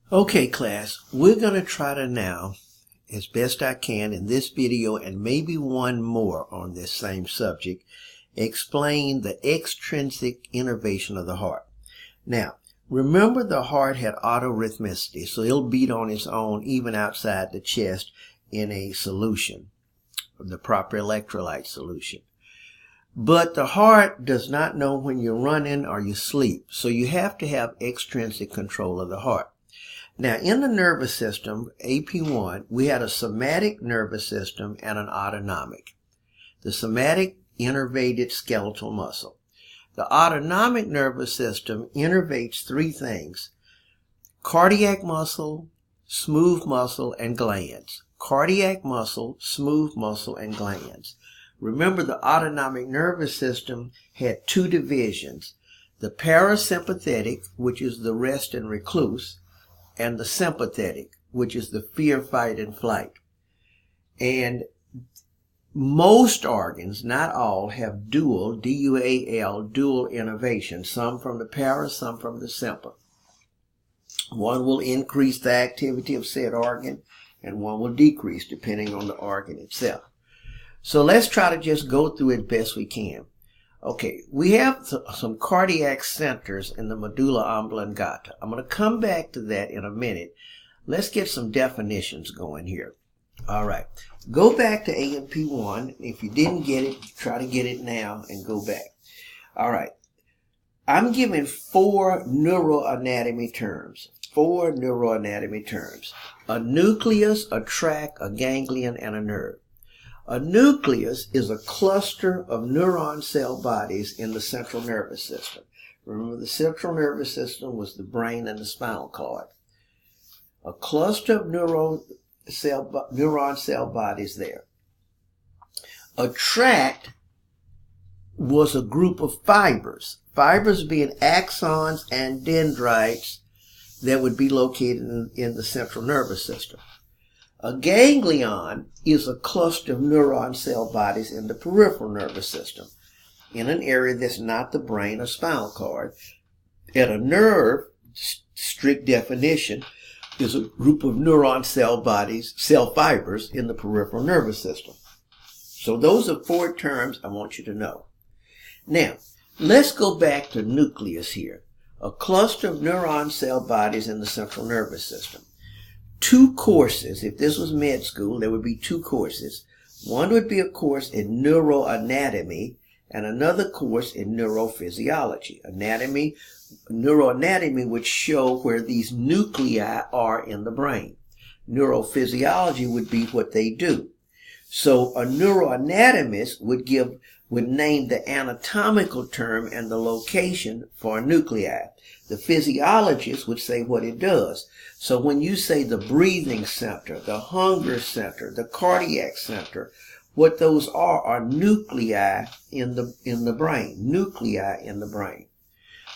Okay, class, we're going to try to now, as best I can in this video and maybe one more on this same subject, explain the extrinsic innervation of the heart. Now, remember the heart had autorhythmicity, so it'll beat on its own even outside the chest in a solution, the proper electrolyte solution. But the heart does not know when you're running or you sleep, so you have to have extrinsic control of the heart. Now, in the nervous system, AP1, we had a somatic nervous system and an autonomic. The somatic innervated skeletal muscle. The autonomic nervous system innervates three things: cardiac muscle, smooth muscle, and glands. Cardiac muscle, smooth muscle, and glands. Remember, the autonomic nervous system had two divisions: the parasympathetic, which is the rest and recluse, and the sympathetic, which is the fear, fight, and flight. And most organs, not all, have dual, D-U-A-L, dual innervation. Some from the para, some from the sympa. One will increase the activity of said organ, and one will decrease depending on the organ itself. So let's try to just go through it best we can. Okay, we have some cardiac centers in the medulla oblongata. I'm going to come back to that in a minute. Let's get some definitions going here. All right, go back to AMP1. If you didn't get it, try to get it now and go back. All right, I'm giving four neuroanatomy terms. Four neuroanatomy terms: a nucleus, a tract, a ganglion, and a nerve. A nucleus is a cluster of neuron cell bodies in the central nervous system. Remember, the central nervous system was the brain and the spinal cord. A cluster of neuron cell bodies there. A tract was a group of fibers. Fibers being axons and dendrites that would be located in the central nervous system. A ganglion is a cluster of neuron cell bodies in the peripheral nervous system, in an area that's not the brain or spinal cord. And a nerve, strict definition, is a group of neuron cell bodies, cell fibers in the peripheral nervous system. So those are four terms I want you to know. Now, let's go back to nucleus here. A cluster of neuron cell bodies in the central nervous system. Two courses. If this was med school, there would be two courses. One would be a course in neuroanatomy and another course in neurophysiology. Neuroanatomy would show where these nuclei are in the brain. Neurophysiology would be what they do. So a neuroanatomist would name the anatomical term and the location for a nuclei. The physiologist would say what it does. So when you say the breathing center, the hunger center, the cardiac center, what those are nuclei in the brain. Nuclei in the brain.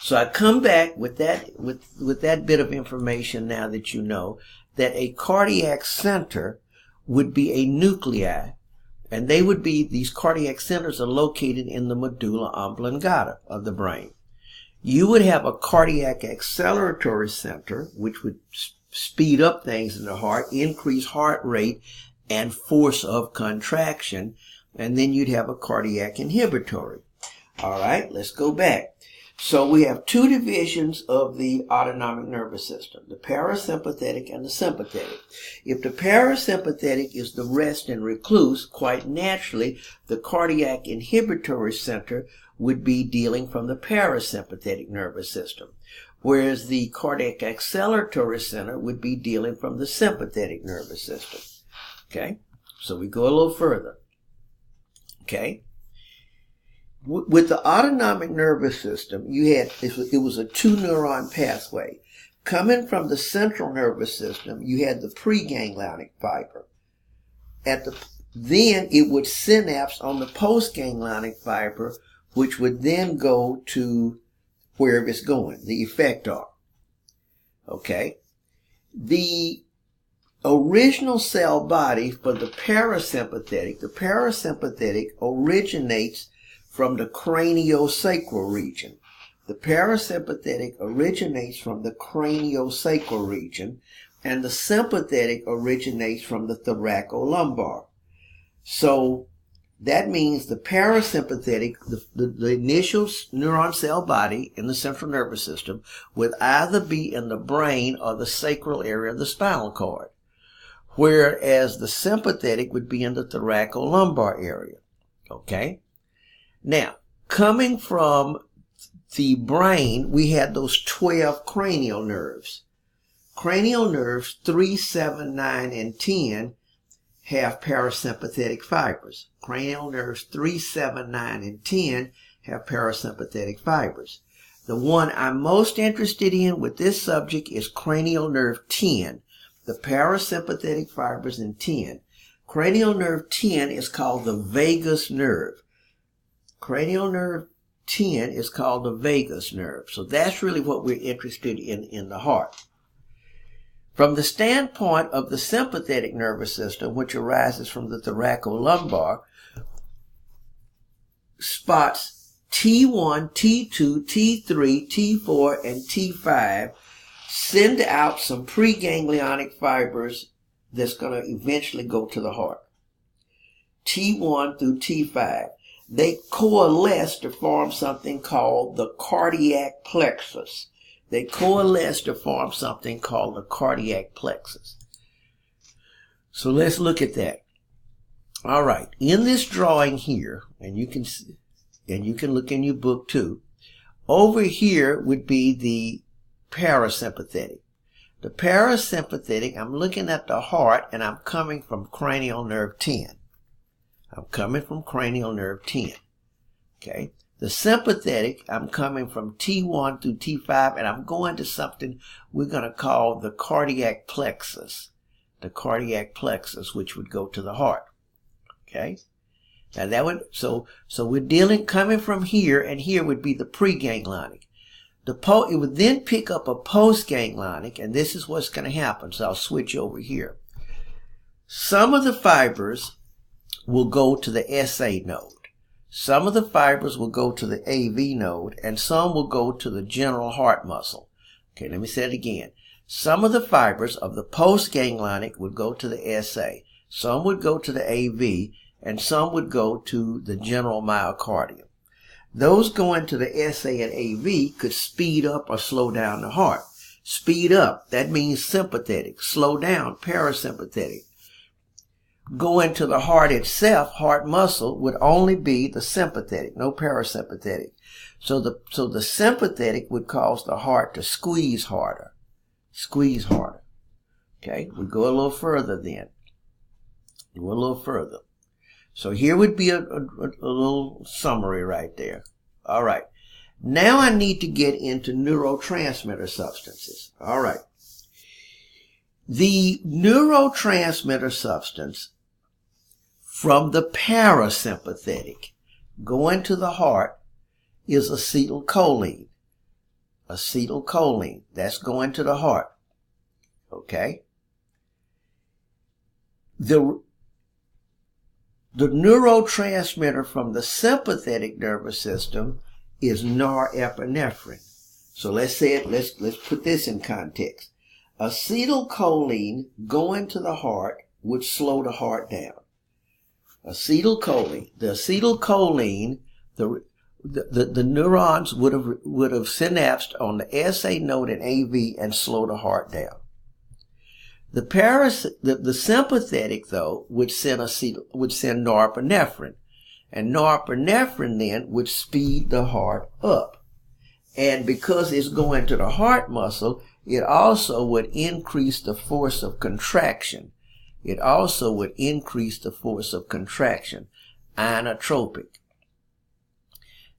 So I come back with that bit of information now that you know that a cardiac center would be a nuclei. And these cardiac centers are located in the medulla oblongata of the brain. You would have a cardiac acceleratory center, which would speed up things in the heart, increase heart rate and force of contraction. And then you'd have a cardiac inhibitory. All right, let's go back. So we have two divisions of the autonomic nervous system, the parasympathetic and the sympathetic. If the parasympathetic is the rest and recluse, quite naturally, the cardiac inhibitory center would be dealing from the parasympathetic nervous system, whereas the cardiac acceleratory center would be dealing from the sympathetic nervous system. Okay, so we go a little further. Okay. With the autonomic nervous system, it was a two neuron pathway. Coming from the central nervous system, you had the preganglionic fiber. Then it would synapse on the postganglionic fiber, which would then go to wherever it's going, the effector. Okay? The original cell body for the parasympathetic originates from the craniosacral region, The parasympathetic originates from the craniosacral region, and the sympathetic originates from the thoracolumbar. So that means the parasympathetic, the initial neuron cell body in the central nervous system, would either be in the brain or the sacral area of the spinal cord, whereas the sympathetic would be in the thoracolumbar area. Okay? Now, coming from the brain, we had those 12 cranial nerves. Cranial nerves 3, 7, 9, and 10 have parasympathetic fibers. Cranial nerves 3, 7, 9, and 10 have parasympathetic fibers. The one I'm most interested in with this subject is cranial nerve 10. The parasympathetic fibers in 10. Cranial nerve 10 is called the vagus nerve. Cranial nerve 10 is called the vagus nerve. So that's really what we're interested in the heart. From the standpoint of the sympathetic nervous system, which arises from the thoracolumbar, spots T1, T2, T3, T4, and T5 send out some preganglionic fibers that's going to eventually go to the heart. T1 through T5. They coalesce to form something called the cardiac plexus. They coalesce to form something called the cardiac plexus. So let's look at that. All right. In this drawing here, and you can look in your book too, over here would be the parasympathetic. The parasympathetic, I'm looking at the heart, and I'm coming from cranial nerve 10. I'm coming from cranial nerve 10. Okay. The sympathetic, I'm coming from T1 through T5, and I'm going to something we're going to call the cardiac plexus. The cardiac plexus, which would go to the heart. Okay? Now that would, so we're coming from here, and here would be the preganglionic. It would then pick up a postganglionic, and this is what's going to happen. So I'll switch over here. Some of the fibers will go to the SA node. Some of the fibers will go to the AV node, and some will go to the general heart muscle. Okay, let me say it again. Some of the fibers of the postganglionic would go to the SA. Some would go to the AV, and some would go to the general myocardium. Those going to the SA and AV could speed up or slow down the heart. Speed up, that means sympathetic. Slow down, parasympathetic. Going to the heart itself, heart muscle, would only be the sympathetic, no parasympathetic. So the sympathetic would cause the heart to squeeze harder. Squeeze harder. Okay, we go a little further then. Go a little further. So here would be a little summary right there. All right. Now I need to get into neurotransmitter substances. All right. The neurotransmitter substance from the parasympathetic going to the heart is acetylcholine. Acetylcholine. That's going to the heart. Okay? The neurotransmitter from the sympathetic nervous system is norepinephrine. So let's say it, let's put this in context. Acetylcholine going to the heart would slow the heart down. Acetylcholine. The acetylcholine, the neurons would have synapsed on the SA node and AV and slow the heart down. The sympathetic though would send norepinephrine, and norepinephrine then would speed the heart up. And because it's going to the heart muscle, it also would increase the force of contraction. It also would increase the force of contraction, inotropic.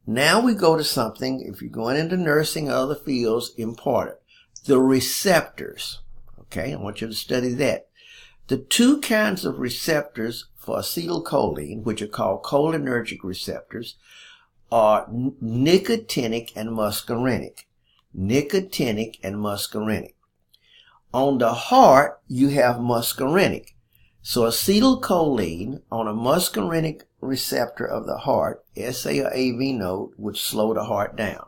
Now we go to something, if you're going into nursing or other fields, important. The receptors. Okay, I want you to study that. The two kinds of receptors for acetylcholine, which are called cholinergic receptors, are nicotinic and muscarinic. Nicotinic and muscarinic. On the heart, you have muscarinic. So acetylcholine on a muscarinic receptor of the heart, SA or AV node, would slow the heart down.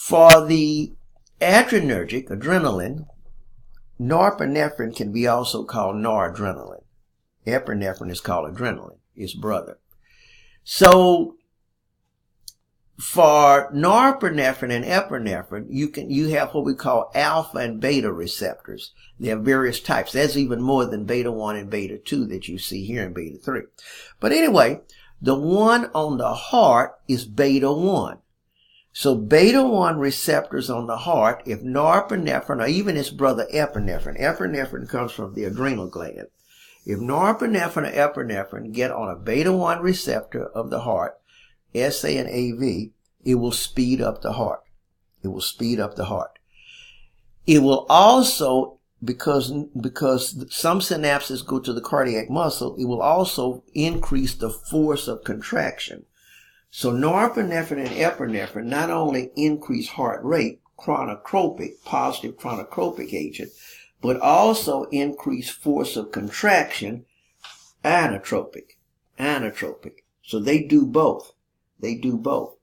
For the adrenergic, adrenaline, norepinephrine can be also called noradrenaline. Epinephrine is called adrenaline, its brother. So for norepinephrine and epinephrine, you have what we call alpha and beta receptors. There are various types. There's even more than beta 1 and beta 2 that you see here in beta 3. But anyway, the one on the heart is beta 1. So beta 1 receptors on the heart, if norepinephrine or even its brother epinephrine comes from the adrenal gland. If norepinephrine or epinephrine get on a beta 1 receptor of the heart, SA and AV, it will speed up the heart. It will speed up the heart. It will also, because some synapses go to the cardiac muscle, it will also increase the force of contraction. So norepinephrine and epinephrine not only increase heart rate, chronotropic, positive chronotropic agent, but also increase force of contraction, inotropic. So they do both. They do both.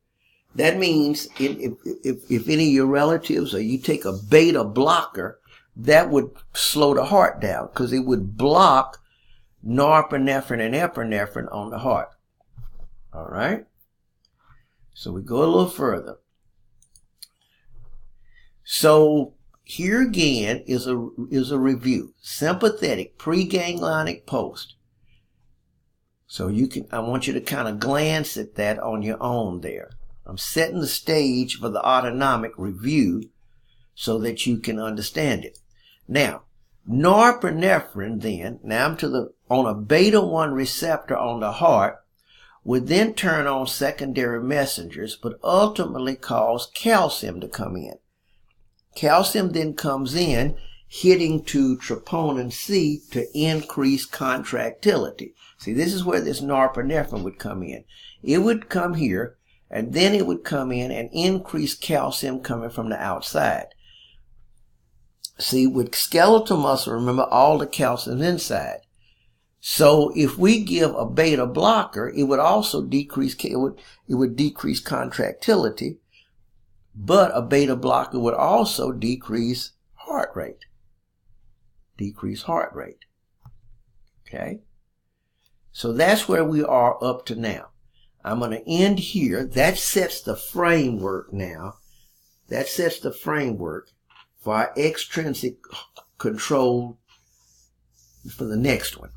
That means if any of your relatives or you take a beta blocker, that would slow the heart down because it would block norepinephrine and epinephrine on the heart. All right. So we go a little further. So here again is a review. Sympathetic, preganglionic post. So I want you to kind of glance at that on your own there. I'm setting the stage for the autonomic review so that you can understand it. Now, norepinephrine then, now I'm on a beta 1 receptor on the heart, would then turn on secondary messengers, but ultimately cause calcium to come in. Calcium then comes in, hitting to troponin C to increase contractility. See, this is where this norepinephrine would come in. It would come here, and then it would come in and increase calcium coming from the outside. See, with skeletal muscle, remember all the calcium inside. So if we give a beta blocker, it would also decrease, it would decrease contractility, but a beta blocker would also decrease heart rate. Decrease heart rate. Okay? So that's where we are up to now. I'm going to end here. That sets the framework now. That sets the framework for our extrinsic control for the next one.